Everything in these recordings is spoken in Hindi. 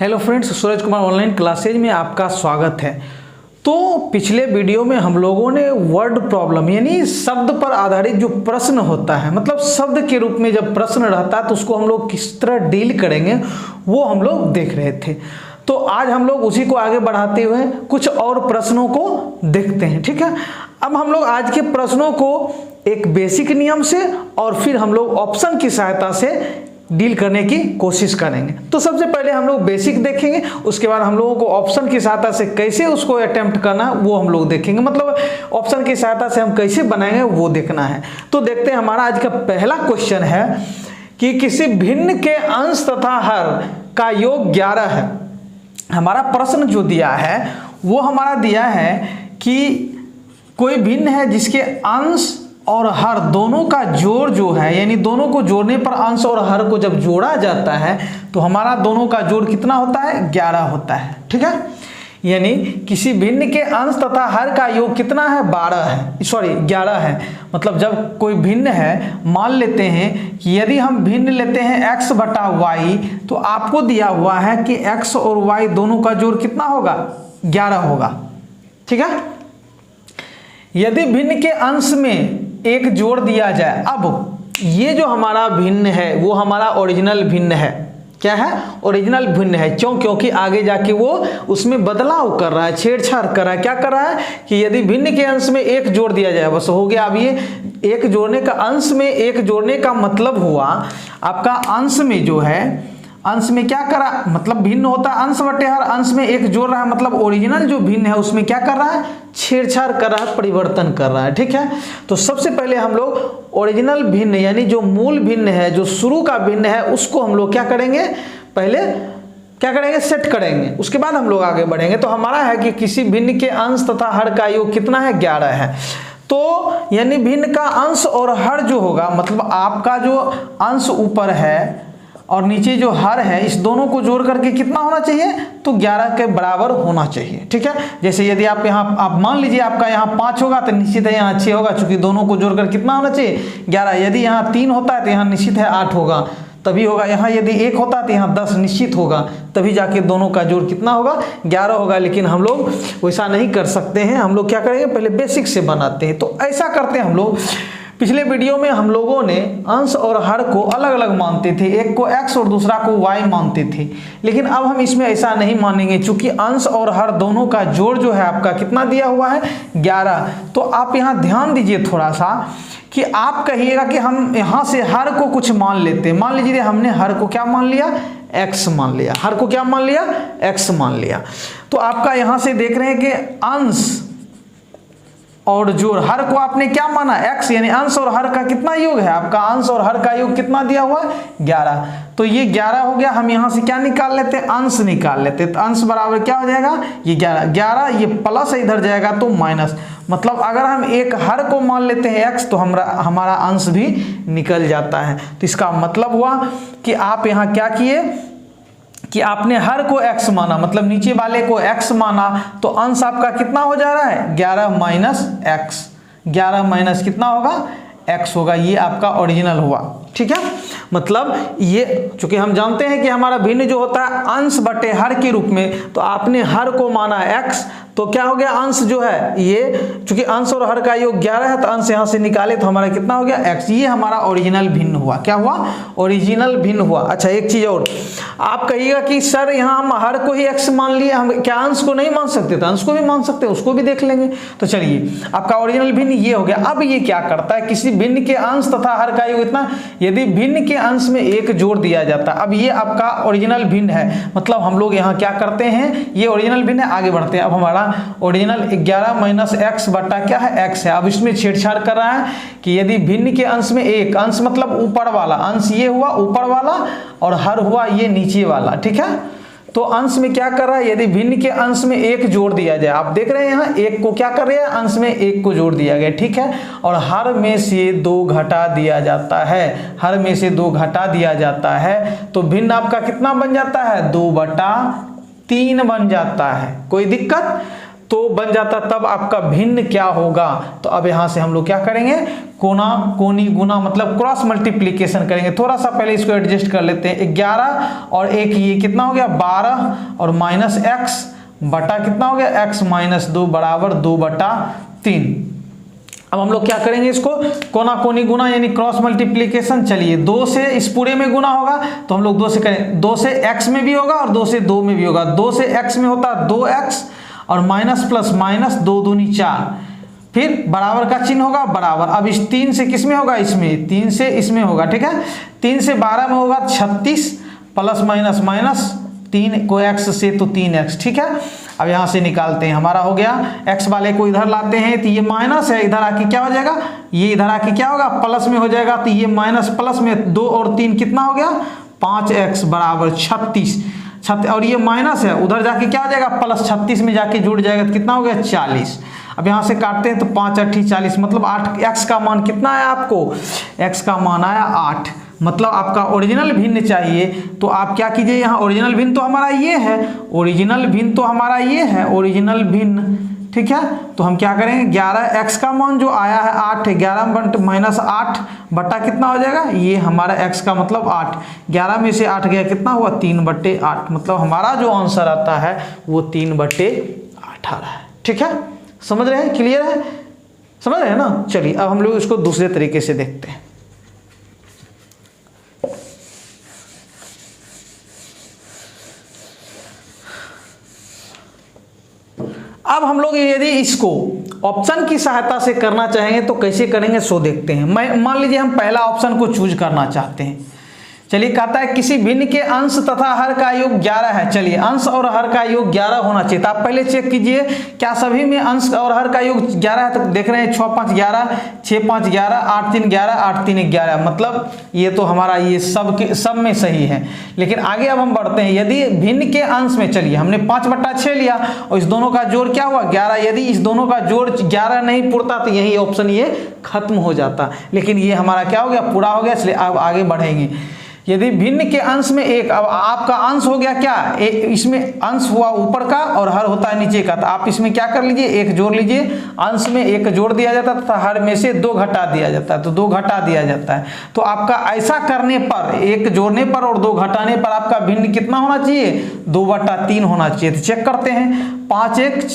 Hello friends, Suraj Kumar online classes में आपका स्वागत है। तो पिछले वीडियो में हम लोगों ने वर्ड प्रॉब्लम यानी शब्द पर आधारित जो प्रश्न होता है, मतलब शब्द के रूप में जब प्रश्न रहता है तो उसको हम लोग किस तरह डील करेंगे वो हम लोग देख रहे थे। तो आज हम लोग उसी को आगे बढ़ाते हुए कुछ और प्रश्नों को देखते हैं। ठीक है, अब हम लोग आज के प्रश्नों को एक बेसिक नियम से और फिर हम लोग ऑप्शन की सहायता से डील करने की कोशिश करेंगे। तो सबसे पहले हम लोग बेसिक देखेंगे, उसके बाद हम लोगों को ऑप्शन की सहायता से कैसे उसको अटेम्प्ट करना है वो हम लोग देखेंगे, मतलब ऑप्शन की सहायता से हम कैसे बनाएंगे वो देखना है। तो देखते हैं, हमारा आज का पहला क्वेश्चन है कि किसी भिन्न के अंश तथा हर का योग 11 है। हमारा प्रश्न जो दिया है वो हमारा दिया है कि कोई भिन्न है जिसके अंश और हर दोनों का जोड़ जो है, यानी दोनों को जोड़ने पर अंश और हर को जब जोड़ा जाता है तो हमारा दोनों का जोड़ कितना होता है? 11 होता है। ठीक है, यानी किसी भिन्न के अंश तथा हर का योग कितना है? 11 है। मतलब जब कोई भिन्न है, मान लेते हैं कि यदि हम भिन्न लेते हैं x बटा y, तो आपको दिया हुआ है कि x और y दोनों का जोड़ कितना होगा? 11 होगा। ठीक है, यदि भिन्न के अंश में एक जोड़ दिया जाए, अब ये जो हमारा भिन्न है वो हमारा ओरिजिनल भिन्न है। क्या है? ओरिजिनल भिन्न है। क्यों? क्योंकि आगे जाके वो उसमें बदलाव कर रहा है, छेड़छाड़ कर रहा है। क्या कर रहा है कि यदि भिन्न के अंश में एक जोड़ दिया जाए, बस हो गया। अब ये एक जोड़ने का, अंश में एक जोड़ने का मतलब हुआ आपका अंश में जो है, अंश में क्या करा, मतलब भिन्न होता है अंश बटे हर, अंश में एक जोड़ रहा है, मतलब ओरिजिनल जो भिन्न है उसमें क्या कर रहा है? छेड़छाड़ कर रहा है, परिवर्तन कर रहा है। ठीक है, तो सबसे पहले हम लोग ओरिजिनल भिन्न यानी जो मूल भिन्न है, जो शुरू का भिन्न है, उसको हम लोग क्या करेंगे? पहले क्या करेंगे? सेट करेंगे, उसके बाद हम लोग आगे बढ़ेंगे। तो हमारा है कि किसी भिन्न के अंश तथा हर का योग कितना है? 11 है। तो यानी भिन्न का अंश और हर जो होगा, मतलब आपका जो अंश ऊपर है और नीचे जो हर है, इस दोनों को जोड़ करके कितना होना चाहिए? तो 11 के बराबर होना चाहिए। ठीक है, जैसे यदि आप यहाँ, आप मान लीजिए आपका यहाँ 5 होगा तो निश्चित है यहाँ 6 होगा, क्योंकि दोनों को जोड़कर कितना होना चाहिए? 11। यदि यहाँ 3 होता है तो यहाँ निश्चित है 8 होगा, तभी होगा। यहाँ यदि 1 होता है तो यहाँ 10 निश्चित होगा, तभी जाके दोनों का जोड़ कितना होगा? 11 होगा। लेकिन हम लोग वैसा नहीं कर सकते हैं, हम लोग क्या करेंगे? पहले बेसिक से बनाते हैं। तो ऐसा करते हैं हम लोग। पिछले वीडियो में हम लोगों ने अंश और हर को अलग अलग मानते थे, एक को x और दूसरा को y मानते थे। लेकिन अब हम इसमें ऐसा नहीं मानेंगे, क्योंकि अंश और हर दोनों का जोड़ जो है आपका कितना दिया हुआ है? 11। तो आप यहाँ ध्यान दीजिए थोड़ा सा कि आप कहिएगा कि हम यहाँ से हर को कुछ मान लेते हैं। मान लीजिए हमने हर को क्या मान लिया? x मान लिया। हर को क्या मान लिया? x मान लिया। तो आपका यहाँ से देख रहे हैं कि अंश और जोड़, हर को आपने क्या माना? x, यानी अंश और हर का कितना योग है? आपका अंश और हर का योग कितना दिया हुआ है? 11। तो ये 11 हो गया। हम यहाँ से क्या निकाल लेते हैं? अंश निकाल लेते हैं। तो अंश बराबर क्या हो जाएगा? ये 11, ये प्लस इधर जाएगा तो माइनस। मतलब अगर हम एक हर को मान लेते हैं x, तो हमारा अंश भी निकल जाता है। तो इसका मतलब हुआ कि आप यहाँ क्या किए कि आपने हर को x माना, मतलब नीचे वाले को x माना, तो अंश आपका कितना हो जा रहा है? 11 माइनस x। 11 माइनस कितना होगा? x होगा। ये आपका ओरिजिनल हुआ। ठीक है, मतलब ये चूंकि हम जानते हैं कि हमारा भिन्न जो होता है अंश बटे हर के रूप में, तो आपने हर को माना x, तो क्या हो गया? अंश जो है ये, चूंकि अंश और हर का योग 11 है, तो अंश यहाँ से निकाले तो हमारा कितना हो गया? x। ये हमारा ओरिजिनल भिन्न हुआ। क्या हुआ? ओरिजिनल भिन्न हुआ। अच्छा, एक चीज और, आप कहिएगा कि सर यहाँ हम हर को ही x मान लिए, हम क्या अंश को नहीं मान सकते? तो अंश को भी मान सकते हैं, उसको भी देख लेंगे। तो चलिए, आपका ओरिजिनल भिन्न ये हो गया। अब ये क्या करता है? किसी भिन्न के अंश तथा हर का योग इतना, यदि भिन्न के अंश में एक जोड़ दिया जाता है, अब ये आपका ओरिजिनल भिन्न है। मतलब हम लोग यहाँ क्या करते हैं? ये ओरिजिनल भिन्न है, आगे बढ़ते हैं। अब हमारा ओरिजिनल 11 माइनस x बटा क्या है? x है। अब इसमें छेड़छाड़ कर रहा है कि यदि भिन्न के अंश में एक, अंश मतलब ऊपर वाला, अंश ये हुआ ऊपर वाला और हर हुआ ये नीचे वाला। ठीक है, तो अंश में क्या कर रहा है? यदि भिन्न के अंश में एक जोड़ दिया जाए, आप देख रहे हैं यहाँ एक को क्या कर रहे हैं? अंश में एक को जोड़ दिया गया। ठीक है, और हर में से 2 घटा दिया जाता है। हर में से 2 घटा दिया जाता है, तो भिन्न आपका कितना बन जाता है? 2/3 बन जाता है। कोई दिक्कत? तो बन जाता, तब आपका भिन्न क्या होगा। तो अब यहाँ से हम लोग क्या करेंगे, कोना कोनी गुना मतलब क्रॉस मल्टीप्लीकेशन करेंगे। थोड़ा सा पहले इसको एडजस्ट कर लेते हैं। 11 और 1 ये कितना हो गया 12 और माइनस x बटा कितना हो गया x माइनस 2 बराबर 2/3। अब हम लोग क्या करेंगे, इसको कोना कोनी गुना यानी क्रॉस मल्टीप्लीकेशन। चलिए 2 से इस पूरे में गुना होगा तो हम लोग 2 से करें, 2 से x में भी होगा और 2 से 2 में भी होगा। 2 से x में होता है 2x और माइनस प्लस माइनस 2 दूनी 4, फिर बराबर का चिन्ह होगा बराबर। अब इस 3 से किस में होगा, इसमें 3 से इसमें होगा, ठीक है। 3 से 12 में होगा 36 प्लस माइनस माइनस 3 को x से तो 3x, ठीक है। अब यहाँ से निकालते हैं, हमारा हो गया x वाले को इधर लाते हैं तो ये माइनस है, इधर आके क्या हो जाएगा, ये इधर आके क्या होगा प्लस में हो जाएगा। तो ये माइनस प्लस में 2 और 3 कितना हो गया 5x बराबर 36 और ये माइनस है, उधर जाके क्या हो जाएगा प्लस 36 में जाके जुड़ जाएगा तो कितना हो गया 40। अब यहाँ से काटते हैं तो 5 8 40 मतलब 8, x का मान कितना आया आपको, x का मान आया 8। मतलब आपका ओरिजिनल भिन्न चाहिए तो आप क्या कीजिए, यहाँ ओरिजिनल भिन्न तो हमारा ये है, ओरिजिनल भिन्न तो हमारा ये है, ओरिजिनल भिन्न, ठीक है। तो हम क्या करेंगे 11 x का मान जो आया है 8 है, 11 माइनस 8 बटा कितना हो जाएगा, ये हमारा x का मतलब 8, 11 में से 8 गया कितना हुआ 3/8, मतलब हमारा जो आंसर आता है वो 3/8 आ रहा है, ठीक है। समझ रहे हैं, क्लियर है, समझ रहे हैं ना। चलिए अब हम लोग इसको दूसरे तरीके से देखते हैं। अब हम लोग यदि इसको ऑप्शन की सहायता से करना चाहेंगे तो कैसे करेंगे सो देखते हैं। मान लीजिए हम पहला ऑप्शन को चूज करना चाहते हैं। चलिए कहता है किसी भिन्न के अंश तथा हर का योग 11 है। चलिए अंश और हर का योग 11 होना चाहिए, तो आप पहले चेक कीजिए क्या सभी में अंश और हर का योग 11 है। तो देख रहे हैं 6 5 11, 6 5 11, 8 3 11, 8 3 11, मतलब ये तो हमारा ये सब में सही है। लेकिन आगे अब हम बढ़ते हैं, यदि भिन्न के अंश में, चलिए हमने 5/6 लिया और इस दोनों का जोड़ क्या हुआ 11, यदि इस दोनों का जोड़ 11 नहीं पुरता तो यही ऑप्शन ये खत्म हो जाता, लेकिन ये हमारा क्या हो गया पूरा हो गया। इसलिए अब आगे बढ़ेंगे। यदि भिन्न के अंश में एक, अब आपका अंश हो गया क्या, इसमें अंश हुआ ऊपर का और हर होता है नीचे का, तो आप इसमें क्या कर लीजिए एक जोड़ लीजिए। अंश में एक जोड़ दिया जाता है तथा हर में से 2 घटा दिया जाता है, तो 2 घटा दिया जाता है। तो आपका ऐसा करने पर, एक जोड़ने पर और 2 घटाने पर आपका भिन्न कितना होना चाहिए 2/3 होना चाहिए। तो चेक करते हैं 5 1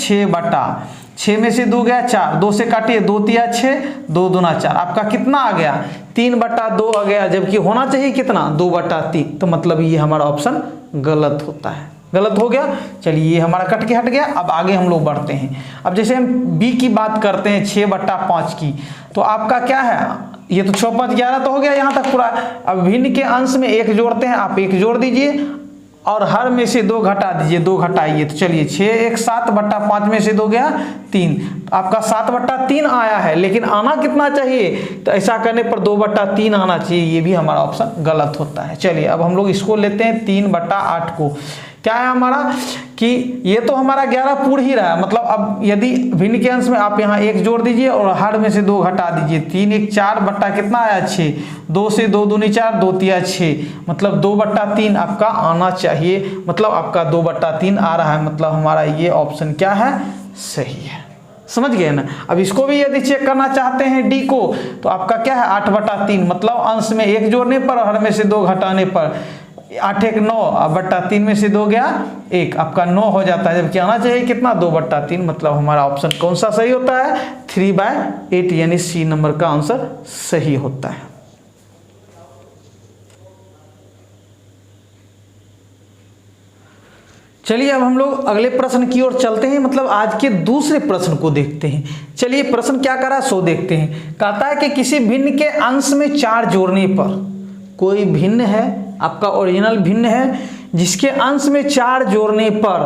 6 में से 2 गया 4, 2 से काटिए 2 3 6, 2 दूना 4, आपका कितना आ गया 3/2 आ गया, जबकि होना चाहिए कितना 2/3। तो मतलब ये हमारा ऑप्शन गलत होता है, गलत हो गया। चलिए ये हमारा कट के हट गया। अब आगे हम लोग बढ़ते हैं। अब जैसे हम बी की बात करते हैं 6/5 की, तो आपका क्या है, ये तो 6 5 11 तो हो गया यहाँ तक पूरा। अब भिन्न के अंश में एक जोड़ते हैं, आप एक जोड़ दीजिए और हर में से 2 घटा दीजिए, 2 घटाइए। तो चलिए 6 1 7/5 में से 2 गया 3, आपका 7/3 आया है, लेकिन आना कितना चाहिए, तो ऐसा करने पर 2/3 आना चाहिए। ये भी हमारा ऑप्शन गलत होता है। चलिए अब हम लोग इसको लेते हैं 3/8 को। क्या है हमारा कि ये तो हमारा 11 पूर्ण ही रहा है, मतलब अब यदि भिन्न के अंश में आप यहाँ 1 जोड़ दीजिए और हर में से 2 घटा दीजिए। 3 1 4 बट्टा कितना आया 6, 2 से 2 दूनी 4, 2 3 6, मतलब 2/3 आपका आना चाहिए। मतलब आपका 2/3 आ रहा है, मतलब हमारा ये ऑप्शन क्या है सही है। समझ गए ना। अब इसको भी यदि चेक करना चाहते हैं डी को, तो आपका क्या है 8/3, मतलब अंश में 1 जोड़ने पर और हर में से 2 घटाने पर 8 1 9/3 में से 2 गया 1, आपका 9 हो जाता है, जबकि आना चाहिए कितना 2/3। मतलब हमारा ऑप्शन कौन सा सही होता है 3/8, यानी सी नंबर का आंसर सही होता है। चलिए अब हम लोग अगले प्रश्न की ओर चलते हैं, मतलब आज के दूसरे प्रश्न को देखते हैं। चलिए प्रश्न क्या करा सो देखते हैं। कहता है कि किसी भिन्न के अंश में 4 जोड़ने पर, कोई भिन्न है आपका ओरिजिनल भिन्न है जिसके अंश में 4 जोड़ने पर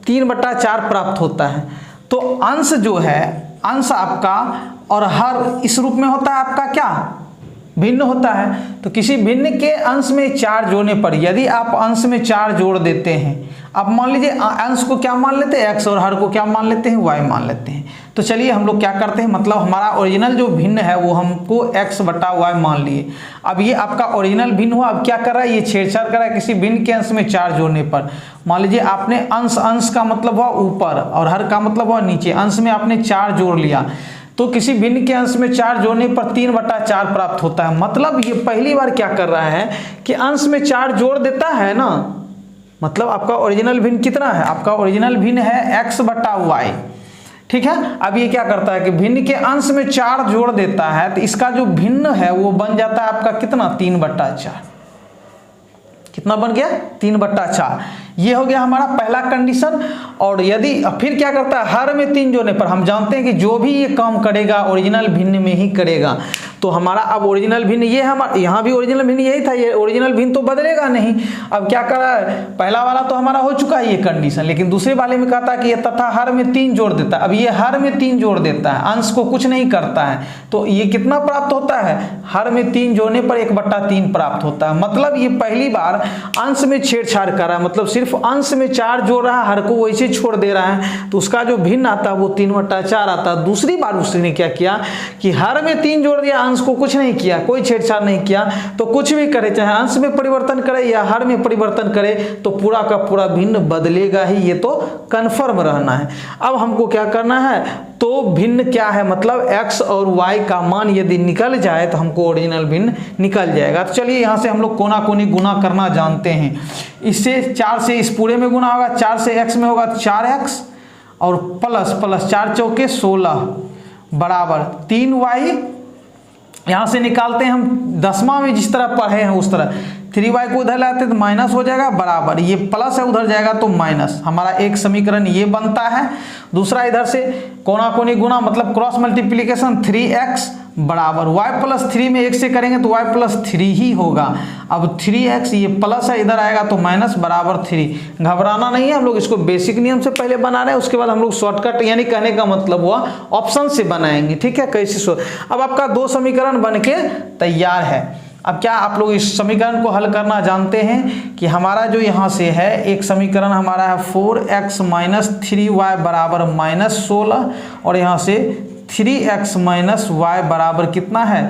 3/4 प्राप्त होता है। तो अंश जो है, अंश आपका और हर इस रूप में होता है आपका क्या भिन्न होता है। तो किसी भिन्न के अंश में 4 जोड़ने पर, यदि आप अंश में 4 जोड़ देते हैं, अब मान लीजिए अंश को क्या मान लेते हैं, x, और हर को क्या मान लेते हैं, y मान लेते हैं। तो चलिए हम लोग क्या करते हैं, मतलब हमारा ओरिजिनल जो भिन्न है वो हमको x बटा y मान लिए। अब ये आपका ओरिजिनल भिन्न हुआ, अब क्या कर रहा है, ये छेड़छाड़ कर रहा है किसी भिन्न के अंश में 4 जोड़ने पर। मान लीजिए आपने अंश का मतलब हुआ ऊपर और हर का मतलब हुआ नीचे, अंश में आपने 4 जोड़ लिया, तो किसी भिन्न के अंश में 4 जोड़ने पर 3/4 प्राप्त होता है। मतलब ये पहली बार क्या कर रहा है कि अंश में 4 जोड़ देता है ना, मतलब आपका ओरिजिनल भिन्न कितना है, आपका ओरिजिनल भिन्न है x बटा y, ठीक है। अब ये क्या करता है कि भिन्न के अंश में 4 जोड़ देता है, तो इसका जो भिन्न है वो बन जाता है आपका कितना, 3/4। कितना बन गया, 3/4। ये हो गया हमारा पहला कंडीशन। और यदि फिर क्या करता है, हर में 3 जोड़ने पर हम जानते हैं कि जो भी ये काम करेगा ओरिजिनल भिन्न में ही करेगा। तो हमारा अब ओरिजिनल भिन्न ये हमारा, यहाँ भी ओरिजिनल भिन्न यही था, ये ओरिजिनल भिन्न तो बदलेगा नहीं। अब क्या कर रहा है, पहला वाला तो हमारा हो चुका है ये कंडीशन, लेकिन दूसरे वाले में कहता है कि ये तथा हर में 3 जोड़ देता है। अब ये हर में 3 जोड़ देता है, अंश को कुछ नहीं करता है, तो ये कितना प्राप्त होता है, हर में 3 जोड़ने पर 1/3 प्राप्त होता है। मतलब ये पहली बार अंश में छेड़छाड़ कर रहा है, मतलब सिर्फ अंश में 4 जोड़ रहा है, हर को वैसे छोड़ दे रहा है, तो उसका जो भिन्न आता है वो 3/4 आता है। दूसरी बार उसने क्या किया कि हर में 3 जोड़ दिया, अंश को कुछ नहीं किया, कोई छेड़छाड़ नहीं किया, तो कुछ भी करे, चाहे अंश में परिवर्तन करे या हर में परिवर्तन करे, तो पूरा का पूरा भिन्न बदलेगा ही, ये तो कन्फर्म रहना है। अब हमको क्या करना है, तो भिन्न क्या है, मतलब x और y का मान यदि निकल जाए तो हमको ओरिजिनल भिन्न निकल जाएगा। तो चलिए यहाँ से हम लोग कोना कोनी गुना करना जानते हैं। इससे 4 से इस पूरे में गुना होगा, 4 से x में होगा 4x और प्लस 4 चौके 16 बराबर 3y। यहाँ से निकालते हैं हम 10वां में जिस तरह पढ़े हैं उस तरह, 3y को उधर लाते तो माइनस हो जाएगा, बराबर ये प्लस है उधर जाएगा तो माइनस। हमारा एक समीकरण ये बनता है। दूसरा इधर से कोना कोनी गुना मतलब क्रॉस मल्टीप्लीकेशन, 3x बराबर y+3 में 1 से करेंगे तो y+3 ही होगा। अब 3x ये प्लस है, इधर आएगा तो माइनस बराबर 3। घबराना नहीं है, हम लोग इसको बेसिक नियम से पहले बना रहे हैं, उसके बाद हम लोग शॉर्टकट यानी कहने का मतलब हुआ ऑप्शन से बनाएंगे, ठीक है। कैसे अब आपका 2 समीकरण बन के तैयार है। अब क्या आप लोग इस समीकरण को हल करना जानते हैं कि हमारा जो यहाँ से है एक समीकरण हमारा है 4x - 3y बराबर -16 और यहाँ से 3x - y बराबर कितना है,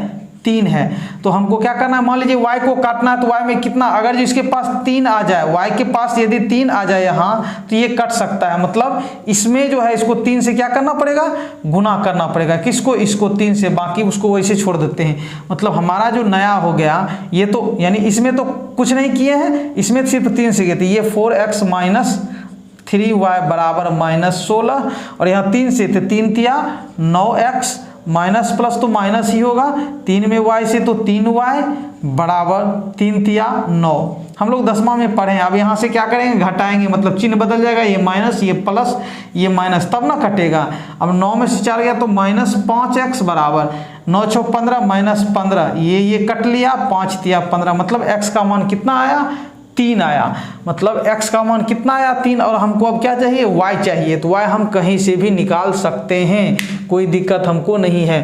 3 है। तो हमको क्या करना है, मान लीजिए y को काटना है तो y में कितना, अगर जिसके पास 3 आ जाए, y के पास यदि 3 आ जाए यहाँ तो ये कट सकता है। मतलब इसमें जो है इसको 3 से क्या करना पड़ेगा, गुना करना पड़ेगा। किसको, इसको 3 से, बाकी उसको वैसे छोड़ देते हैं। मतलब हमारा जो नया हो गया ये तो, यानी इसमें तो कुछ नहीं किए हैं, इसमें सिर्फ 3 से गए थे। ये 4x - 3y बराबर -16 और यहाँ 3 से थे, 3 तिया 9x, माइनस प्लस तो माइनस ही होगा, 3 में y से तो 3y बराबर 3 तिया 9। हम लोग 10वां में पढ़े हैं। अब यहाँ से क्या करेंगे, घटाएंगे, मतलब चिन्ह बदल जाएगा, ये माइनस ये प्लस ये माइनस, तब ना कटेगा। अब 9 में से 4 गया तो -5x बराबर 9 × 6 15 -15, ये कट लिया, 5 तिया 15, मतलब x का मान कितना आया, 3 आया। मतलब x का मान कितना आया, 3। और हमको अब क्या चाहिए, y चाहिए, तो y हम कहीं से भी निकाल सकते हैं, कोई दिक्कत हमको नहीं है।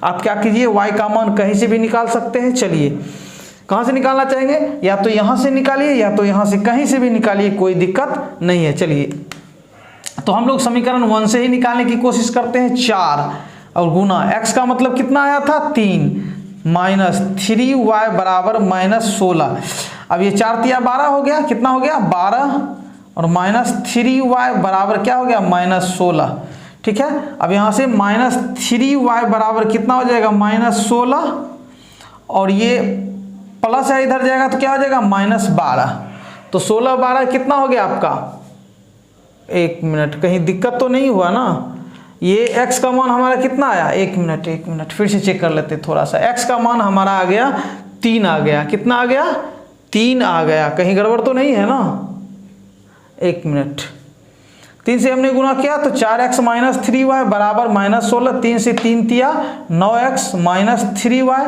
आप क्या कीजिए, y का मान कहीं से भी निकाल सकते हैं। चलिए कहाँ से निकालना चाहेंगे, या तो यहाँ से निकालिए या तो यहाँ से, कहीं से भी निकालिए, कोई दिक्कत नहीं है। चलिए तो हम लोग समीकरण 1 से ही निकालने की कोशिश करते हैं। 4 और गुना x का मतलब कितना आया था, 3 -3y बराबर -16। अब ये 4 तिया 12 हो गया, कितना हो गया 12 और -3y बराबर क्या हो गया -16, ठीक है। अब यहाँ से -3y बराबर कितना हो जाएगा -16 और ये प्लस है इधर जाएगा तो क्या हो जाएगा -12। तो 16 12 कितना हो गया आपका, 1 मिनट, कहीं दिक्कत तो नहीं हुआ ना। ये x का मान हमारा कितना आया, 1 मिनट फिर से चेक कर लेते थोड़ा सा। x का मान हमारा आ गया 3 आ गया, कितना आ गया 3 आ गया, कहीं गड़बड़ तो नहीं है ना। 1 मिनट, 3 से हमने गुना किया तो 4x - 3y बराबर -16, 3 से 3 तिया 9x - 3y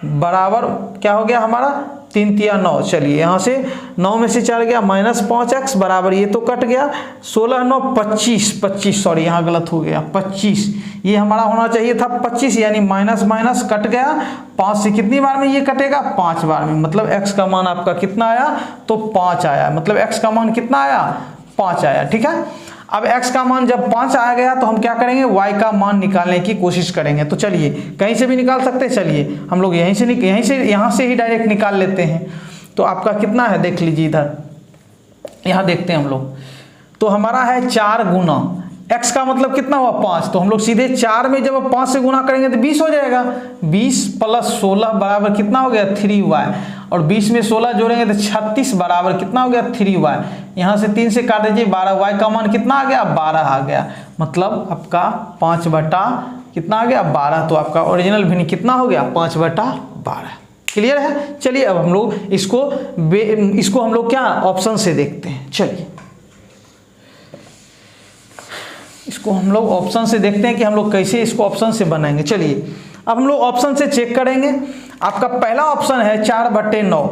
बराबर क्या हो गया हमारा 3 तिया 9। चलिए यहाँ से 9 में से 4 गया -5x बराबर, ये तो कट गया, 16 9 25, सॉरी यहाँ गलत हो गया, 25, ये हमारा होना चाहिए था 25, यानी माइनस माइनस कट गया। 5 से कितनी बार में ये कटेगा, 5 बार में। मतलब x का मान आपका कितना आया, तो 5 आया। मतलब x का मान कितना आया, 5 आया। ठीक है, अब x का मान जब 5 आ गया तो हम क्या करेंगे, y का मान निकालने की कोशिश करेंगे। तो चलिए कहीं से भी निकाल सकते हैं, चलिए हम लोग यहाँ से ही डायरेक्ट निकाल लेते हैं। तो आपका कितना है देख लीजिए, इधर यहाँ देखते हैं हम लोग। तो हमारा है 4 गुना x का मतलब कितना हुआ 5, तो हम लोग सीधे 4 में जब 5 से गुना करेंगे तो 20 हो जाएगा। 20 + 16 बराबर कितना हो गया 3y, और 20 में 16 जोड़ेंगे तो 36 बराबर कितना हो गया 3y। यहाँ से 3 से काट दीजिए, 12y का मान कितना आ गया 12 आ गया। मतलब आपका 5 बटा कितना आ गया 12। तो आपका ओरिजिनल भिन्न कितना हो गया 5 बटा 12। क्लियर है। चलिए अब हम लोग इसको हम लोग क्या ऑप्शन से देखते हैं। चलिए इसको हम लोग ऑप्शन से देखते हैं कि हम लोग कैसे इसको ऑप्शन से बनाएंगे। चलिए अब हम लोग ऑप्शन से चेक करेंगे। आपका पहला ऑप्शन है 4/9,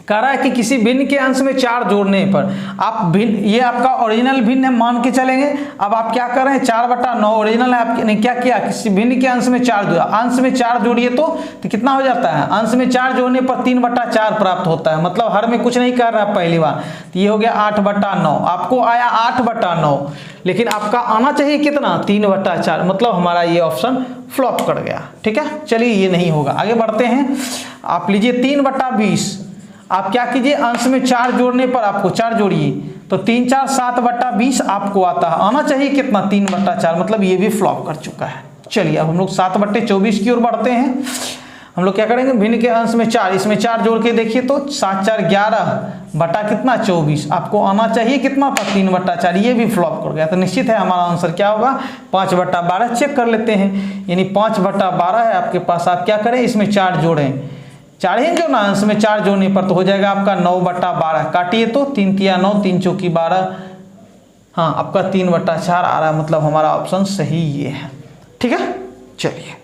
कह रहा है कि किसी भिन्न के अंश में 4 जोड़ने पर आप भिन्न, ये आपका ओरिजिनल भिन्न है मान के चलेंगे। अब आप क्या कर रहे हैं 4/9 ओरिजिनल है, आपने क्या किया किसी भिन्न के अंश में 4 जोड़ा, अंश में 4 जोड़िए तो कितना हो जाता है, अंश में 4 जोड़ने पर 3/4 प्राप्त होता है। मतलब हर में कुछ नहीं कर रहा है पहली बार, तो ये हो गया 8/9। आपको आया 8/9, लेकिन आपका आना चाहिए कितना 3/4। मतलब हमारा ये ऑप्शन फ्लॉप कर गया। ठीक है, चलिए ये नहीं होगा, आगे बढ़ते हैं। आप लीजिए 3/20, आप क्या कीजिए अंश में 4 जोड़ने पर आपको 4 जोड़िए तो 3 4 7/20 आपको आता है, आना चाहिए कितना 3/4। मतलब ये भी फ्लॉप कर चुका है। चलिए अब हम लोग 7/24 की ओर बढ़ते हैं। हम लोग क्या करेंगे भिन्न के अंश में 4, इसमें 4 जोड़ के देखिए तो 7 4 11 बटा कितना 24, आपको आना चाहिए कितना था 3/4। ये भी फ्लॉप कर गया। तो निश्चित है हमारा आंसर क्या होगा 5/12। चेक कर लेते हैं, यानी 5/12 है आपके पास। आप क्या करें इसमें 4 जोड़ें, 4 ही जो ना अंश में 4 जोड़ने पर तो हो जाएगा आपका 9/12। काटिए तो 3 तिया 9 3 चौकी 12, हाँ आपका 3/4 आ रहा है। मतलब हमारा ऑप्शन सही ये है। ठीक है, चलिए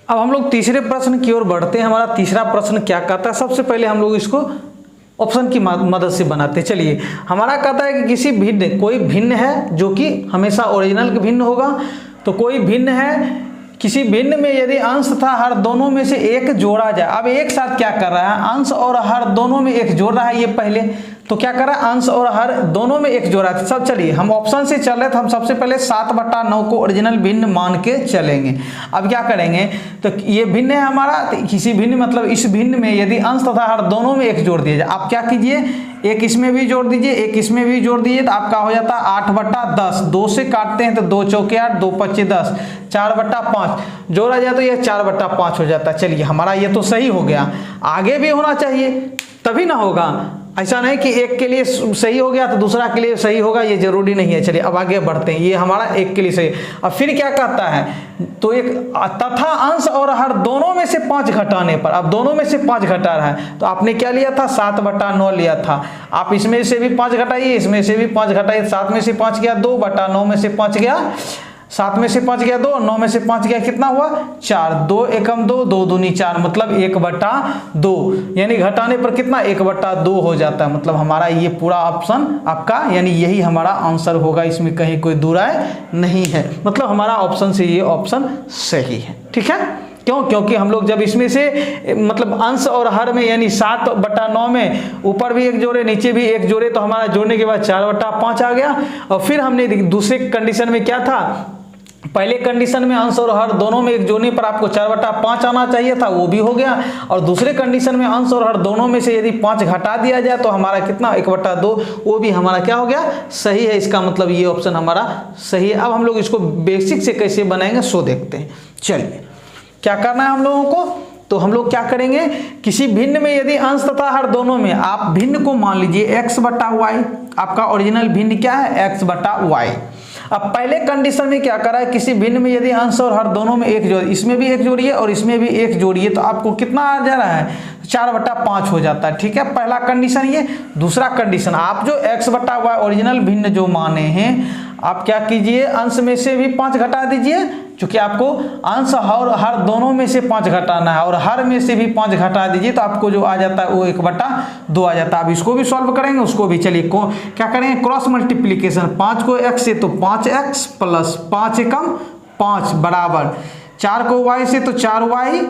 अब हम लोग तीसरे प्रश्न की ओर बढ़ते हैं। हमारा तीसरा प्रश्न क्या कहता है, सबसे पहले हम लोग इसको ऑप्शन की मदद से बनाते हैं। चलिए हमारा कहता है कि किसी भिन्न, कोई भिन्न है जो कि हमेशा ओरिजिनल के भिन्न होगा। तो कोई भिन्न है, किसी भिन्न में यदि अंश तथा हर दोनों में से एक जोड़ा जाए। अब एक साथ क्या कर रहा है, अंश और हर दोनों में एक जोड़ रहा है ये पहले। तो क्या कर रहा है अंश और हर दोनों में एक जोड़ा है। सब चलिए हम ऑप्शन से चल रहे थे, हम सबसे पहले 7/9 को ओरिजिनल भिन्न मान के चलेंगे। अब क्या करेंगे तो ये भिन्न है हमारा, तो किसी भिन्न मतलब इस भिन्न में यदि अंश तथा हर दोनों में एक जोड़ दिया जाए। आप क्या कीजिए एक इसमें भी जोड़ दीजिए, एक इसमें भी जोड़ दीजिए, तो आपका हो जाता है 8/10। 2 से काटते हैं तो 2 चौके 8, 2 5 10, 4/5 जोड़ा जाए तो यह 4/5 हो जाता है। चलिए हमारा ये तो सही हो गया, आगे भी होना चाहिए तभी ना होगा। ऐसा नहीं कि एक के लिए सही हो गया तो दूसरा के लिए सही होगा, ये जरूरी नहीं है। चलिए अब आगे बढ़ते हैं, ये हमारा एक के लिए सही। अब फिर क्या कहता है तो एक तथा अंश और हर दोनों में से 5 घटाने पर, अब दोनों में से 5 घटा रहा है तो आपने क्या लिया था 7/9 लिया था। आप इसमें से भी 5 घटाइए, इसमें से भी 5 घटाइए। 7 में से 5 गया 2/9 में से 5 गया 7 में से 5 गया 2, 9 में से 5 गया कितना हुआ 4, 2 एकम 2, 2 दूनी 4, मतलब 1/2, यानी घटाने पर कितना 1/2 हो जाता है। मतलब हमारा ये पूरा ऑप्शन आपका यानी यही हमारा आंसर होगा, इसमें कहीं कोई दो राय नहीं है। मतलब हमारा ऑप्शन से ये ऑप्शन सही है। ठीक है, क्यों, क्योंकि हम लोग जब इसमें से मतलब अंश और हर में यानी 7/9 में ऊपर भी एक जोड़े नीचे भी एक जोड़े तो हमारा जोड़ने के बाद 4/5 आ गया। और फिर हमने दूसरे कंडीशन में क्या था, पहले कंडीशन में अंश और हर दोनों में एक जोड़ने पर आपको 4/5 आना चाहिए था, वो भी हो गया। और दूसरे कंडीशन में अंश और हर दोनों में से यदि 5 घटा दिया जाए तो हमारा कितना 1/2, वो भी हमारा क्या हो गया सही है। इसका मतलब ये ऑप्शन हमारा सही है। अब हम लोग इसको बेसिक से कैसे बनाएंगे सो देखते हैं। चलिए क्या करना है हम लोगों को, तो हम लोग क्या करेंगे किसी भिन्न में यदि अंश तथा हर दोनों में, आप भिन्न को मान लीजिए x/y, आपका ओरिजिनल भिन्न क्या है x/y। अब पहले कंडीशन में क्या करा है किसी भिन्न में यदि अंश और हर दोनों में एक जोड़, इसमें भी एक जोड़िए और इसमें भी एक जोड़िए तो आपको कितना आ जा रहा है 4/5 हो जाता है। ठीक है, पहला कंडीशन ये। दूसरा कंडीशन आप जो x/y ओरिजिनल भिन्न जो माने हैं, आप क्या कीजिए अंश में से भी 5 घटा दीजिए, क्योंकि आपको अंश और हर दोनों में से 5 घटाना है, और हर में से भी 5 घटा दीजिए तो आपको जो आ जाता है वो 1/2 आ जाता है। अब इसको भी सॉल्व करेंगे, उसको भी चलिए क्या करेंगे क्रॉस मल्टीप्लीकेशन। 5 को x से तो 5x प्लस 5 एकम 5 बराबर 4 को y से तो 4y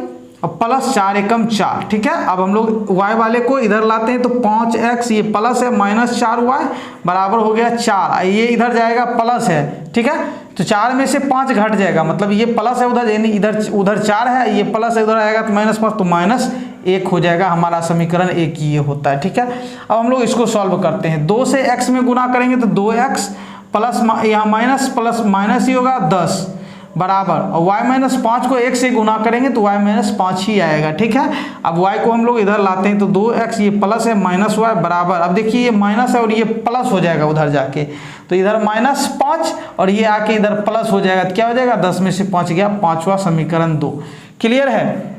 अब प्लस 4 एकम 4, ठीक है। अब हम लोग y वाले को इधर लाते हैं तो 5x ये प्लस है माइनस 4y बराबर हो गया 4, ये इधर जाएगा प्लस है, ठीक है। तो 4 में से 5 घट जाएगा, मतलब ये प्लस है उधर, यानी उधर 4 है, ये प्लस है उधर आएगा तो -5, तो -1 हो जाएगा। हमारा समीकरण 1 ये होता है, ठीक है। अब हम लोग इसको सॉल्व करते हैं। 2 से x में गुना करेंगे तो 2x प्लस यहाँ माइनस प्लस माइनस ही होगा 10 बराबर, और y-5 को 1 से गुना करेंगे तो y-5 ही आएगा, ठीक है। अब y को हम लोग इधर लाते हैं तो 2x ये प्लस है माइनस y बराबर, अब देखिए ये माइनस है और ये प्लस हो जाएगा उधर जाके, तो इधर -5 और ये आके इधर प्लस हो जाएगा, तो क्या हो जाएगा 10 में से 5 गया, 5वां समीकरण 2। क्लियर है।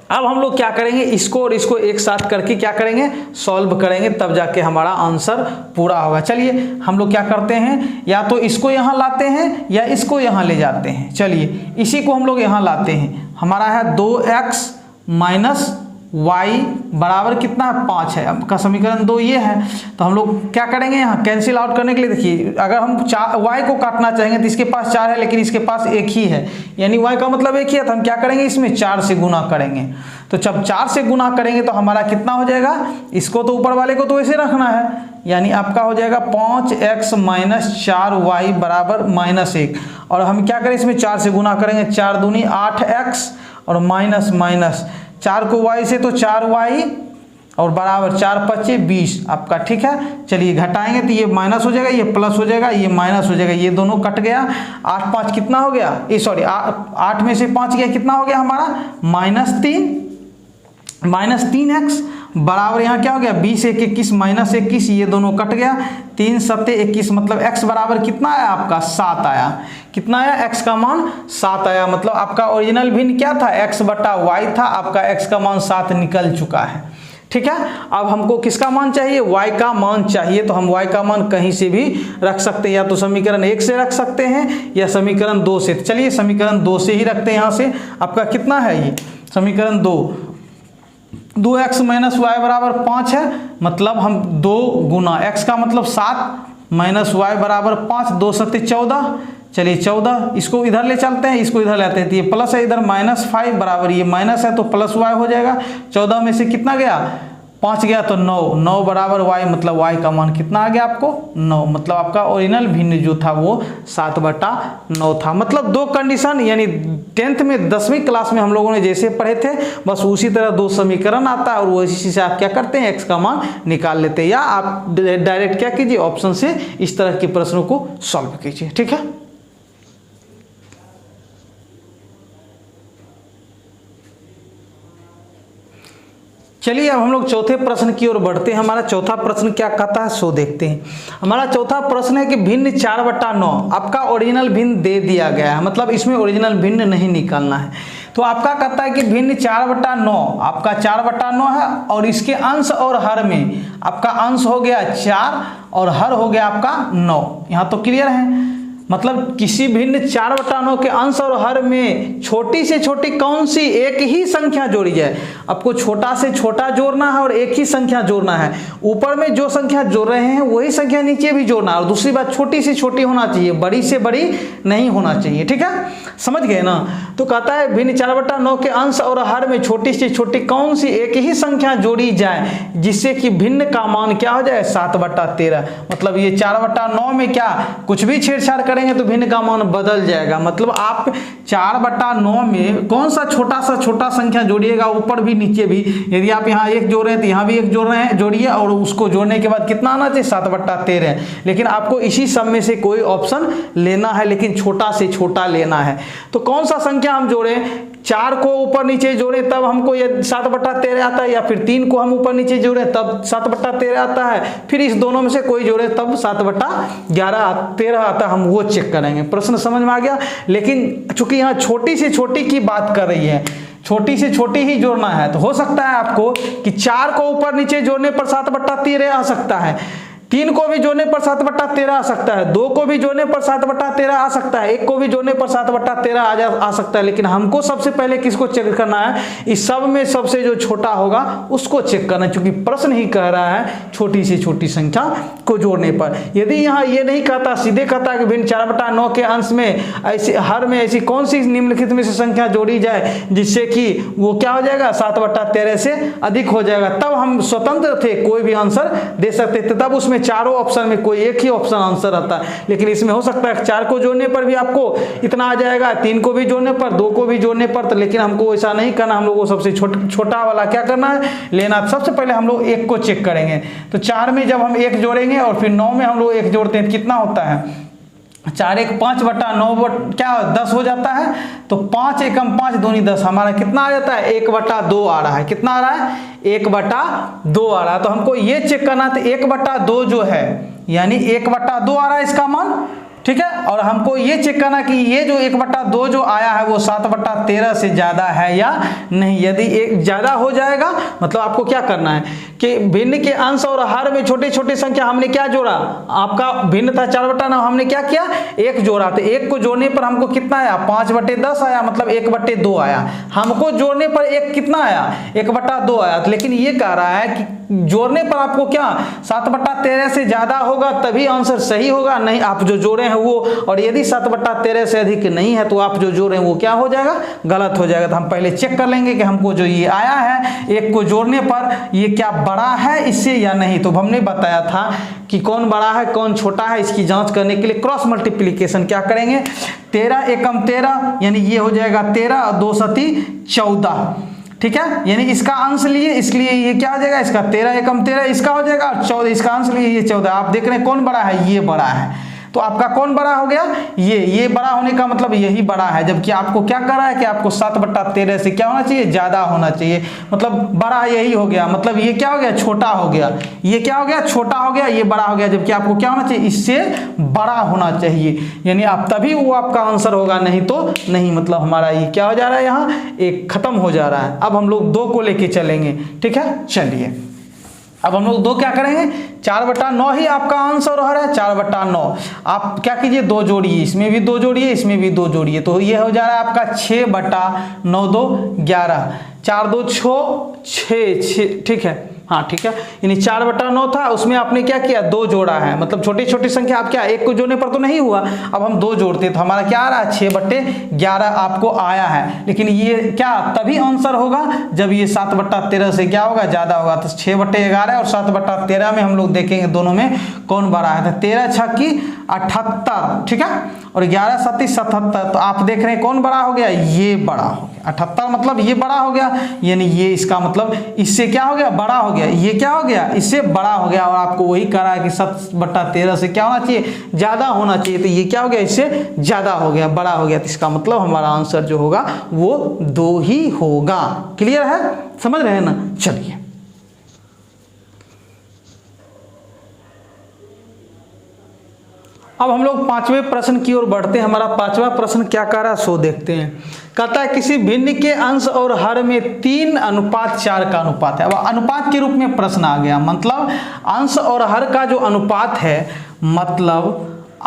अब हम लोग क्या करेंगे, इसको और इसको एक साथ करके क्या करेंगे, सॉल्व करेंगे, तब जाके हमारा आंसर पूरा होगा। चलिए हम लोग क्या करते हैं, या तो इसको यहाँ लाते हैं या इसको यहाँ ले जाते हैं। चलिए इसी को हम लोग यहाँ लाते हैं, हमारा है 2x माइनस y बराबर कितना है 5 है, आपका समीकरण 2 ये है। तो हम लोग क्या करेंगे, यहाँ कैंसिल आउट करने के लिए देखिए, अगर हम y को काटना चाहेंगे तो इसके पास 4 है लेकिन इसके पास 1 ही है, यानी y का मतलब 1 ही है, तो हम क्या करेंगे इसमें 4 से गुना करेंगे। तो जब 4 से गुना करेंगे तो हमारा कितना हो जाएगा, इसको तो ऊपर वाले को तो ऐसे रखना है, यानी आपका हो जाएगा 5x माइनस 4y बराबर -1, और हम क्या करें इसमें 4 से गुना करेंगे, 4 दूनी 8x और माइनस माइनस 4 को y से तो 4y और बराबर 4 5 20 आपका, ठीक है। चलिए घटाएंगे तो ये माइनस हो जाएगा, ये प्लस हो जाएगा, ये माइनस हो जाएगा, ये दोनों कट गया। 8 5 कितना हो गया, ये सॉरी 8 में से 5 गया, कितना हो गया हमारा -3x बराबर यहाँ क्या हो गया 20 1 21 -21, ये दोनों कट गया, 3 7 21, मतलब x बराबर कितना आया आपका 7 आया। कितना आया, x का मान 7 आया, मतलब आपका ओरिजिनल भिन्न क्या था, x बटा y था, आपका x का मान 7 निकल चुका है, ठीक है। अब हमको किसका मान चाहिए, y का मान चाहिए, तो हम y का मान कहीं से भी रख सकते हैं, या तो समीकरण 1 से रख सकते हैं या समीकरण 2 से। चलिए समीकरण 2 से ही रखते हैं, यहाँ से आपका कितना है ये समीकरण 2x माइनस y बराबर 5 है, मतलब हम 2 गुना x का मतलब 7 माइनस y बराबर 5, 2 7 14, चलिए 14, इसको इधर ले चलते हैं, इसको इधर लेते हैं, तो ये प्लस है, इधर -5 बराबर ये माइनस है तो प्लस y हो जाएगा। 14 में से कितना गया 5 गया तो 9 बराबर y, मतलब y का मान कितना आ गया आपको 9, मतलब आपका ओरिजिनल भिन्न जो था वो 7/9 था। मतलब 2 कंडीशन, यानी 10th में 10वीं क्लास में हम लोगों ने जैसे पढ़े थे बस उसी तरह 2 समीकरण आता है, और उसी से आप क्या करते हैं x का मान निकाल लेते हैं, या आप डायरेक्ट क्या कीजिए ऑप्शन से इस तरह के प्रश्नों को सॉल्व कीजिए, ठीक है। चलिए अब हम लोग चौथे प्रश्न की ओर बढ़ते हैं। हमारा चौथा प्रश्न क्या कहता है सो देखते हैं। हमारा चौथा प्रश्न है कि भिन्न 4/9, आपका ओरिजिनल भिन्न दे दिया गया है, मतलब इसमें ओरिजिनल भिन्न नहीं निकालना है। तो आपका कहता है कि भिन्न 4/9, आपका 4/9 है, और इसके अंश और हर में आपका अंश हो गया 4 और हर हो गया आपका 9। यहाँ तो क्लियर है, मतलब किसी भिन्न 4/9 के अंश और हर में छोटी से छोटी कौन सी एक ही संख्या जोड़ी जाए। आपको छोटा से छोटा जोड़ना है और एक ही संख्या जोड़ना है, ऊपर में जो संख्या जोड़ रहे हैं वही संख्या नीचे भी जोड़ना है, और दूसरी बात छोटी से छोटी होना चाहिए, बड़ी से बड़ी नहीं होना चाहिए, ठीक है, समझ गए ना। तो कहता है भिन्न 4/9 के अंश और हर में छोटी से छोटी कौन सी एक ही संख्या जोड़ी जाए जिससे कि भिन्न का मान क्या हो जाए 7/13। मतलब ये 4/9 में क्या कुछ भी छेड़छाड़ करेंगे तो भिन्न का मान बदल जाएगा। मतलब आप 4/9 में कौन सा छोटा संख्या जोड़िएगा, ऊपर भी नीचे भी। यदि आप यहाँ 1 जोड़ रहे हैं तो यहाँ भी 1 जोड़ रहे हैं, जोड़िए, और उसको जोड़ने के बाद कितना आना चाहिए 7/13। लेकिन आपको इसी सब में से कोई ऑप्शन लेना है, लेकिन छोटा से छोटा लेना है। तो कौन सा संख्या हम जोड़ें, 4 को ऊपर नीचे जोड़े तब हमको ये 7/13 आता है, या फिर 3 को हम ऊपर नीचे जोड़े तब 7/13 आता है, फिर इस दोनों में से कोई जोड़े तब 7/13 आता है, हम वो चेक करेंगे। प्रश्न समझ में आ गया। लेकिन चूंकि यहाँ छोटी से छोटी की बात कर रही है, छोटी से छोटी ही जोड़ना है, तो हो सकता है आपको कि 4 को ऊपर नीचे जोड़ने पर 7/13 आ सकता है, 3 को भी जोड़ने पर 7/13 आ सकता है, 2 को भी जोड़ने पर 7/13 आ सकता है, 1 को भी जोड़ने पर 7/13 आ सकता है। लेकिन हमको सबसे पहले किसको चेक करना है, इस सब में सबसे जो छोटा होगा उसको चेक करना है, क्योंकि प्रश्न ही कह रहा है छोटी से छोटी संख्या को जोड़ने पर। यदि यहाँ ये नहीं कहता, सीधे कहता कि भिन्न 4/9 के अंश में ऐसे हर में ऐसी कौन सी निम्नलिखित में से संख्या जोड़ी जाए जिससे कि वो क्या हो जाएगा 7/13 से अधिक हो जाएगा, तब हम स्वतंत्र थे, कोई भी आंसर दे सकते थे। तब उसमें चारों ऑप्शन में कोई एक ही ऑप्शन आंसर आता है। लेकिन इसमें हो सकता है 4 को जोड़ने पर भी आपको इतना आ जाएगा, 3 को भी जोड़ने पर, 2 को भी जोड़ने पर। तो लेकिन हमको ऐसा नहीं करना, हम लोग को सबसे छोटा वाला क्या करना है, लेना। सबसे पहले हम लोग 1 को चेक करेंगे। तो 4 में जब हम 1 जोड़ेंगे और फिर 9 में हम लोग 1 जोड़ते हैं, कितना होता है 4 1 5/9 क्या 10 हो जाता है। तो 5 एकम 5 दूनी 10, हमारा कितना आ जाता है 1/2 आ रहा है। कितना आ रहा है 1/2 आ रहा है। तो हमको ये चेक करना था 1/2 जो है, यानी 1/2 आ रहा है इसका मान, ठीक है। और हमको ये चेक करना कि ये जो 1/2 जो आया है वो 7/13 से ज्यादा है या नहीं। यदि एक ज्यादा हो जाएगा मतलब आपको क्या करना है कि भिन्न के अंश और हर में छोटे छोटे संख्या हमने क्या जोड़ा, आपका भिन्न था 4/9, हमने क्या किया 1 जोड़ा। तो 1 को जोड़ने पर हमको कितना आया 5/10 आया, मतलब 1/2 आया। हमको जोड़ने पर 1 कितना आया 1/2 आया। लेकिन ये कह रहा है कि जोड़ने पर आपको क्या 7/13 से ज्यादा होगा तभी आंसर सही होगा, नहीं आप जो जोड़े हैं वो। और यदि 7/13 से अधिक नहीं है तो आप जो जोड़े हैं वो क्या हो जाएगा, गलत हो जाएगा। तो हम पहले चेक कर लेंगे कि हमको जो ये आया है 1 को जोड़ने पर ये क्या बड़ा है इससे या नहीं। तो हमने बताया था कि कौन बड़ा है कौन छोटा है, इसकी जांच करने के लिए क्रॉस मल्टीप्लिकेशन क्या करेंगे, 13 एकम 13 यानी ये हो जाएगा 13 और 2 सती 14, ठीक है। यानी इसका अंश लिए इसलिए ये क्या हो जाएगा, इसका 13 एकम 13 इसका हो जाएगा, 14 इसका अंश लिए ये 14। आप देख रहे हैं कौन बड़ा है, ये बड़ा है। तो आपका कौन बड़ा हो गया, ये बड़ा होने का मतलब यही बड़ा है। जबकि आपको क्या कर रहा है कि आपको 7/13 से क्या होना चाहिए, ज्यादा होना चाहिए, मतलब बड़ा यही हो गया। मतलब ये क्या हो गया, छोटा हो गया, ये क्या हो गया, छोटा हो गया, ये बड़ा हो गया। जबकि आपको क्या होना चाहिए, इससे बड़ा होना चाहिए, यानी आप तभी वो आपका आंसर होगा, नहीं तो नहीं। मतलब हमारा ये क्या हो जा रहा है, यहाँ एक खत्म हो जा रहा है। अब हम लोग 2 को लेके चलेंगे, ठीक है। चलिए अब हम लोग 2 क्या करेंगे, 4/9 ही आपका आंसर हर है, 4/9। आप क्या कीजिए 2 जोड़िए, इसमें भी 2 जोड़िए, इसमें भी 2 जोड़िए। तो ये हो जा रहा है आपका 6/9 2 11, 4 2 6, ठीक है, हाँ ठीक है। यानी 4/9 था, उसमें आपने क्या किया 2 जोड़ा है, मतलब छोटी छोटी संख्या आप क्या 1 को जोड़ने पर तो नहीं हुआ, अब हम 2 जोड़ते तो हमारा क्या आ रहा है 6/11 आपको आया है। लेकिन ये क्या तभी आंसर होगा जब ये 7/13 से क्या होगा ज्यादा होगा। तो 6/11 और 7/13 में हम लोग देखेंगे दोनों में कौन बड़ा है। तो 13 छक्की 78, ठीक है, और 11 सत्ती 77। तो आप देख रहे हैं कौन बड़ा हो गया, ये बड़ा हो गया 78, मतलब ये बड़ा हो गया, यानी ये इसका मतलब इससे क्या हो गया, बड़ा हो गया। ये क्या हो गया, इससे बड़ा हो गया। और आपको वही कह रहा है कि 7/13 से क्या होना चाहिए, ज्यादा होना चाहिए। तो ये क्या हो गया, इससे ज्यादा हो गया, बड़ा हो गया। तो इसका मतलब हमारा आंसर जो होगा वो 2 ही होगा। क्लियर है, समझ रहे हैं ना। चलिए अब हम लोग 5वें प्रश्न की ओर बढ़ते हैं। हमारा 5वां प्रश्न क्या कह रहा है सो देखते हैं। कहता है किसी भिन्न के अंश और हर में 3:4 का अनुपात है। अब अनुपात के रूप में प्रश्न आ गया, मतलब अंश और हर का जो अनुपात है, मतलब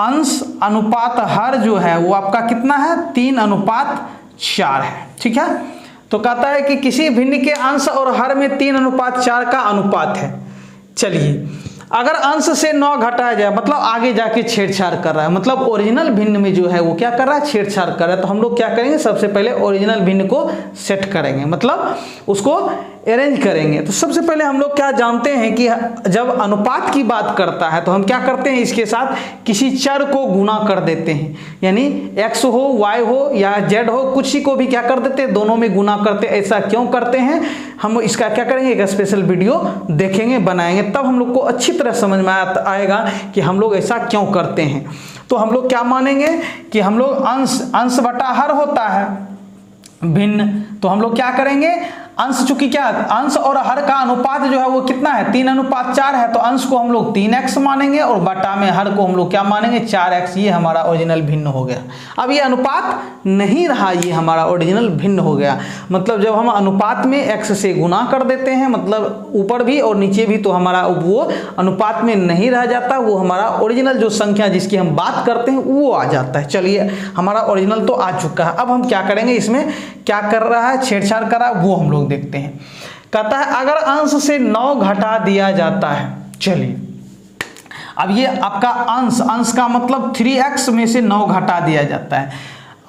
अंश अनुपात हर जो है वो आपका कितना है 3:4 है, ठीक है। तो कहता है कि किसी भिन्न के अंश और हर में 3:4 का अनुपात है। चलिए अगर अंश से 9 घटाया जाए, मतलब आगे जाके छेड़छाड़ कर रहा है, मतलब ओरिजिनल भिन्न में जो है वो क्या कर रहा है, छेड़छाड़ कर रहा है। तो हम लोग क्या करेंगे, सबसे पहले ओरिजिनल भिन्न को सेट करेंगे, मतलब उसको अरेंज करेंगे। तो सबसे पहले हम लोग क्या जानते हैं कि जब अनुपात की बात करता है तो हम क्या करते हैं, इसके साथ किसी चर को गुना कर देते हैं, यानी x हो y हो या z हो, कुछ ही को भी क्या कर देते हैं, दोनों में गुना करते हैं। ऐसा क्यों करते हैं, हम इसका क्या करेंगे, एक स्पेशल वीडियो देखेंगे, बनाएंगे, तब हम लोग को अच्छी तरह समझ में आएगा कि हम लोग ऐसा क्यों करते हैं। तो हम लोग क्या मानेंगे कि हम लोग अंश बटा हर होता है भिन्न, तो हम लोग क्या करेंगे, अंश चूंकि क्या अंश और हर का अनुपात जो है वो कितना है 3:4 है, तो अंश को हम लोग 3x मानेंगे और बटा में हर को हम लोग क्या मानेंगे 4x। ये हमारा ओरिजिनल भिन्न हो गया। अब ये अनुपात नहीं रहा, ये हमारा ओरिजिनल भिन्न हो गया। मतलब जब हम अनुपात में x से गुना कर देते हैं, मतलब ऊपर भी और नीचे भी, तो हमारा वो अनुपात में नहीं रह जाता, वो हमारा ओरिजिनल जो संख्या जिसकी हम बात करते हैं वो आ जाता है। चलिए हमारा ओरिजिनल तो आ चुका है। अब हम क्या करेंगे, इसमें क्या कर रहा है, छेड़छाड़ कर रहा है, वो हम लोग देखते हैं। कहता है अगर अंश से 9 घटा दिया जाता है। चलिए अब ये आपका अंश का मतलब 3x में से 9 घटा दिया जाता है।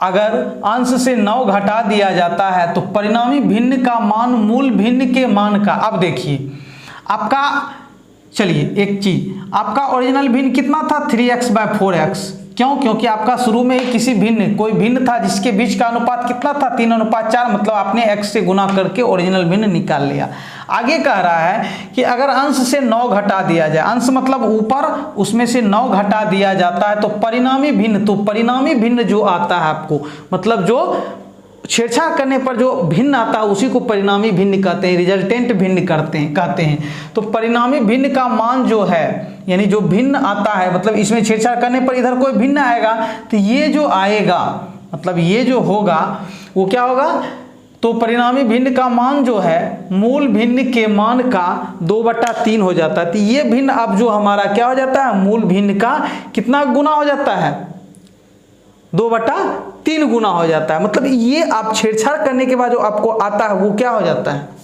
अगर अंश से 9 घटा दिया जाता है तो परिणामी भिन्न का मान मूल भिन्न के मान का, अब देखिए आपका, चलिए एक चीज, आपका ओरिजिनल भिन्न कितना था 3x/4x। क्यों? क्योंकि आपका शुरू में ही किसी भिन्न कोई भिन्न था जिसके बीच का अनुपात कितना था 3:4, मतलब आपने x से गुना करके ओरिजिनल भिन्न निकाल लिया। आगे कह रहा है कि अगर अंश से 9 घटा दिया जाए, अंश मतलब ऊपर, उसमें से 9 घटा दिया जाता है तो परिणामी भिन्न, तो परिणामी भिन्न जो आता है आपको, मतलब जो छेड़छाड़ करने पर जो भिन्न आता है उसी को परिणामी भिन्न कहते हैं, रिजल्टेंट भिन्न कहते हैं। तो परिणामी भिन्न का मान जो है, यानी जो भिन्न आता है, मतलब इसमें छेड़छाड़ करने पर इधर कोई भिन्न आएगा, तो ये जो आएगा, मतलब ये जो होगा वो क्या होगा, तो परिणामी भिन्न का मान जो है मूल भिन्न के मान का 2/3 हो जाता है। तो ये भिन्न अब जो हमारा क्या हो जाता है, मूल भिन्न का कितना गुना हो जाता है, 2/3 गुना हो जाता है। मतलब ये आप छेड़छाड़ करने के बाद जो आपको आता है वो क्या हो जाता है,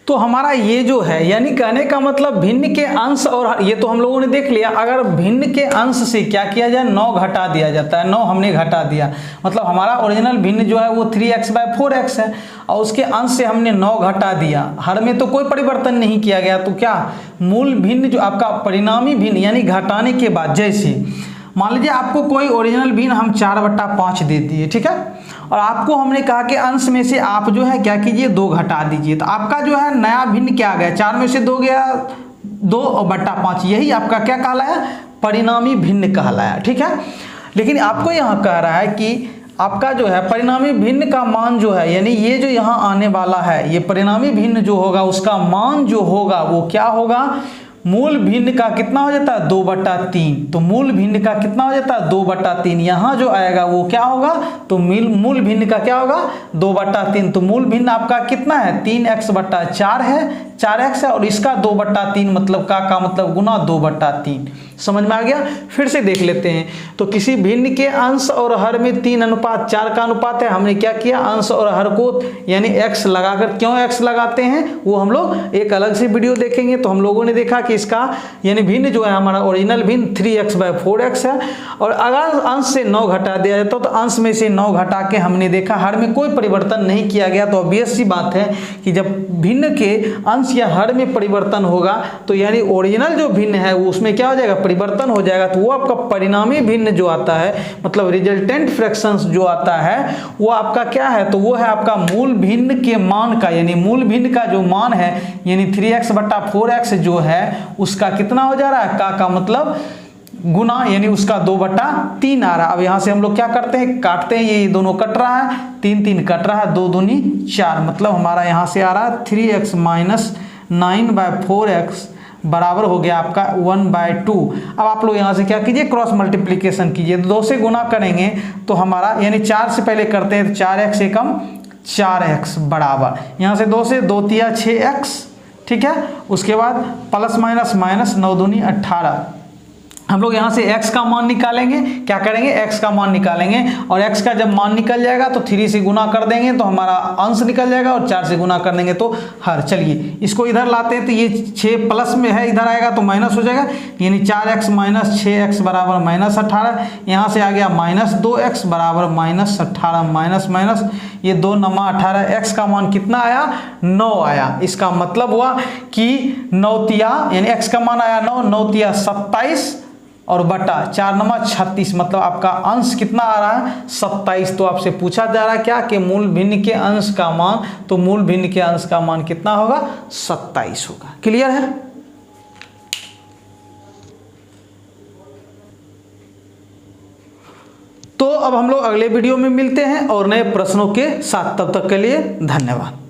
तो हमारा ये जो है, यानी कहने का मतलब भिन्न के अंश, और ये तो हम लोगों ने देख लिया, अगर भिन्न के अंश से क्या किया जाए 9 घटा दिया जाता है, 9 हमने घटा दिया, मतलब हमारा ओरिजिनल भिन्न जो है वो 3x/4x है, और उसके अंश से हमने 9 घटा दिया, हर में तो कोई परिवर्तन नहीं किया गया, तो क्या मूल भिन्न जो आपका परिणामी भिन्न, यानी घटाने के बाद, जैसे मान लीजिए आपको कोई ओरिजिनल भिन्न हम 4/5 दे दिए, ठीक है, और आपको हमने कहा कि अंश में से आप जो है क्या कीजिए 2 घटा दीजिए, तो आपका जो है नया भिन्न क्या आ गया, 4 में से 2 गया 2/5, यही आपका क्या कहलाया, परिणामी भिन्न कहलाया, ठीक है। लेकिन आपको यहाँ कह रहा है कि आपका जो है परिणामी भिन्न का मान जो है, यानी ये जो यहाँ आने वाला है, ये परिणामी भिन्न जो होगा उसका मान जो होगा वो क्या होगा, मूल भिन्न का कितना हो जाता है 2/3, तो मूल भिन्न का कितना हो जाता है 2/3, यहाँ जो आएगा वो क्या होगा, तो मूल भिन्न का क्या होगा 2/3, तो मूल भिन्न आपका कितना है 3x/4 है, 4x है, और इसका 2/3 मतलब का मतलब गुना 2/3। समझ में आ गया। फिर से देख लेते हैं, तो किसी भिन्न के अंश और हर में 3:4 का अनुपात है, हमने क्या किया अंश और हर को यानी x लगाकर, क्यों x लगाते हैं वो हम लोग एक अलग से वीडियो देखेंगे। तो हम लोगों ने देखा कि इसका यानी भिन्न जो है हमारा ओरिजिनल भिन्न 3x/4x है, और अगर अंश से 9 घटा दिया जाता तो अंश में से 9 घटा के हमने देखा हर में कोई परिवर्तन नहीं किया गया, तो ऑब्वियस सी बात है कि जब भिन्न के अंश या हर में परिवर्तन होगा तो यानी ओरिजिनल जो भिन्न है वो उसमें क्या हो जाएगा, परिवर्तन हो जाएगा, तो वो आपका परिणामी भिन्न जो आता है, मतलब रिजल्टेंट फ्रैक्शंस जो आता है वो आपका क्या है, तो वो है आपका मूल भिन्न के मान का, यानी मूल भिन्न का जो मान है यानी 3x/4x जो है उसका कितना हो जा रहा है, का मतलब गुना, यानी उसका 2/3 आ रहा है। अब यहाँ से हम लोग क्या करते हैं, काटते हैं, ये दोनों कट रहा है, 3 कट रहा है, 2 दूनी 4, मतलब हमारा यहाँ से आ रहा है 3x - 9/4x बराबर हो गया आपका 1/2। अब आप लोग यहाँ से क्या कीजिए, क्रॉस मल्टीप्लिकेशन कीजिए, 2 से गुना करेंगे तो हमारा यानी 4 से पहले करते हैं, 4x एकम 4x बराबर, यहाँ से 2 से 2 तिया 6x, ठीक है। उसके बाद प्लस माइनस माइनस 9 दूनी 18, हम लोग यहाँ से x का मान निकालेंगे, क्या करेंगे x का मान निकालेंगे, और x का जब मान निकल जाएगा तो 3 से गुना कर देंगे तो हमारा अंश निकल जाएगा, और 4 से गुना कर देंगे तो हर। चलिए इसको इधर लाते हैं, तो ये 6 प्लस में है, इधर आएगा तो माइनस हो जाएगा, यानी 4x - 6x बराबर -18, यहाँ से आ गया -2x बराबर -18, माइनस माइनस ये 2 × 9 18, x का मान कितना आया 9 आया। इसका मतलब हुआ कि 9 तिया यानी x का मान आया 9, 9 तिया 27 और बटा 4 × 9 36, मतलब आपका अंश कितना आ रहा है 27। तो आपसे पूछा जा रहा है क्या कि मूल भिन्न के अंश का मान, तो मूल भिन्न के अंश का मान कितना होगा 27 होगा। क्लियर है। तो अब हम लोग अगले वीडियो में मिलते हैं और नए प्रश्नों के साथ। तब तक के लिए धन्यवाद।